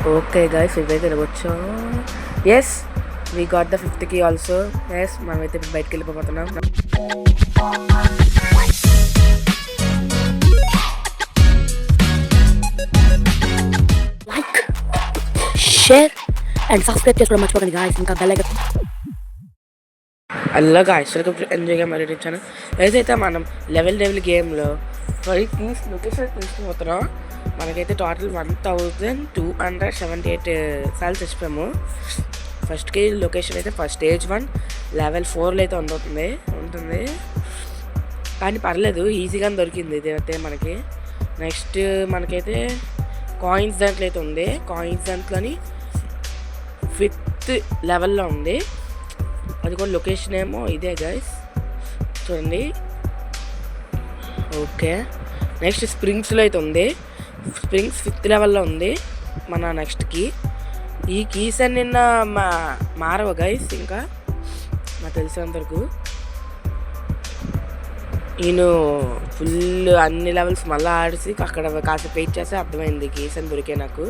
Okay guys ఇవైతే వచ్చాం. Yes we got the 5th key also. Yes మనమైతే బయటకు వెళ్ళిపోతున్నాం. లైక్ షేర్ అండ్ సబ్స్క్రైబ్ చేసుకోవడం మర్చిపోకండి గాయస్. ఇంకా బెల్ ఐకాన్ అలా guys welcome to enjoy game అడిగించాను. ఏదైతే మనం లెవెల్ గేమ్లో 5 keys లొకేషన్ తీసుకుపోతున్నాం. మనకైతే టోటల్ 1278 సార్లు చచ్చిపోయాము. ఫస్ట్ కీ లొకేషన్ అయితే ఫస్ట్ స్టేజ్ 1 లెవెల్ 4లో అయితే ఉంటుంది. కానీ పర్లేదు ఈజీగానే దొరికింది ఇది అయితే మనకి. నెక్స్ట్ మనకైతే కాయిన్స్ దాంట్లో అయితే ఉంది. కాయిన్స్ దాంట్లోని 5th లెవెల్లో ఉంది. అది కూడా లొకేషన్ ఏమో ఇదే గైస్ చూడండి. ఓకే నెక్స్ట్ స్ప్రింగ్స్లో అయితే ఉంది. స్ప్రింగ్స్ 5th లెవెల్లో ఉంది మన నెక్స్ట్కి. ఈ కీస్ అని నిన్న మారవు గైస్ ఇంకా నాకు తెలిసినంతవరకు. నేను ఫుల్ అన్ని లెవెల్స్ మళ్ళీ ఆడిసి అక్కడ కాసేపు వెయిట్ చేస్తే అర్థమైంది కీస్ అని దొరికే నాకు.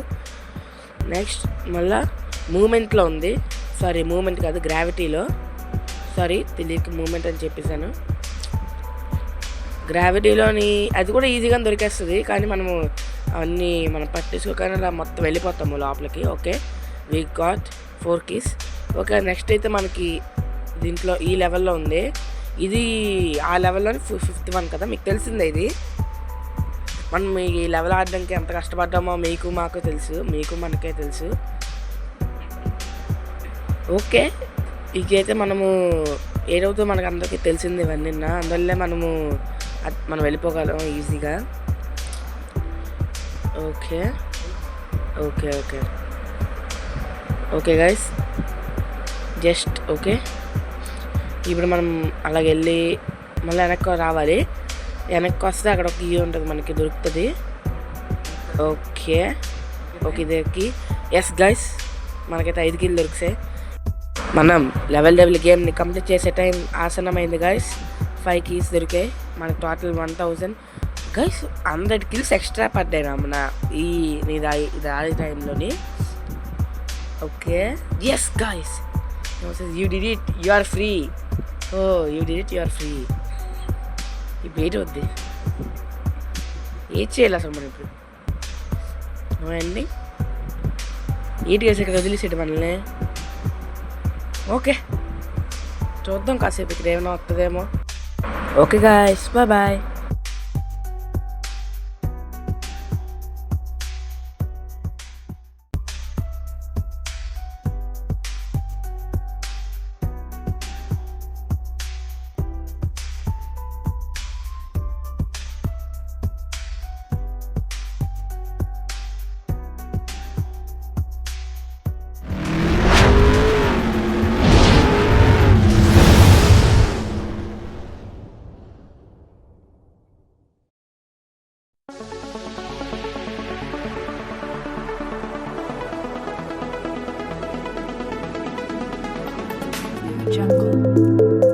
నెక్స్ట్ మళ్ళీ మూమెంట్లో ఉంది. సారీ మూమెంట్ కాదు గ్రావిటీలో. సారీ తెలియక మూమెంట్ అని చెప్పేశాను. గ్రావిటీలోని అది కూడా ఈజీగా దొరికేస్తుంది. కానీ మనము అవన్నీ మనం పట్టించుకోగానే అలా మొత్తం వెళ్ళిపోతాము లోపలికి. Okay we got 4 keys. Okay next అయితే మనకి దీంట్లో ఈ లెవెల్లో ఉంది. ఇది ఆ లెవెల్లోని 5th one కదా, మీకు తెలిసిందే ఇది. మనం ఈ లెవెల్ ఆడడానికి ఎంత కష్టపడ్డామో మీకు మాకు తెలుసు, మీకు మనకే తెలుసు. ఓకే ఇకైతే మనము ఏదవుతుందో మనకు అందరికీ తెలిసింది ఇవన్నీ. అందువల్లే మనం వెళ్ళిపోగలం ఈజీగా. Okay okay okay okay guys just okay. ఇప్పుడు మనం అలాగ వెళ్ళి మళ్ళీ వెనక్కి రావాలి. వెనక్కి వస్తే అక్కడ ఒక కీ ఉంటుంది మనకి దొరుకుతుంది. ఓకే ఓకే ఇదేకి ఎస్ గైస్ మనకైతే 5 keys దొరికిసాయి. మనం లెవెల్ గేమ్ని కంప్లీట్ చేసే టైం ఆసనమైంది గైస్. 5 keys దొరికాయి మనకి. Total 1000 guys. 100 keys ఎక్స్ట్రా పడ్డాయి మన ఇది ఆడే టైంలోని. Okay yes guys you did it, you are free. Oh you did it, you are free. ఈ వెయిట్ వద్ది ఏం చేయాలి అసలు మనం ఇప్పుడు అండి. ఏంటి చేసి ఇక్కడ వదిలేసేటి మనల్ని. ఓకే చూద్దాం కాసేపు ఇక్కడ ఏమైనా వస్తుందేమో. Okay guys bye bye. Jungle.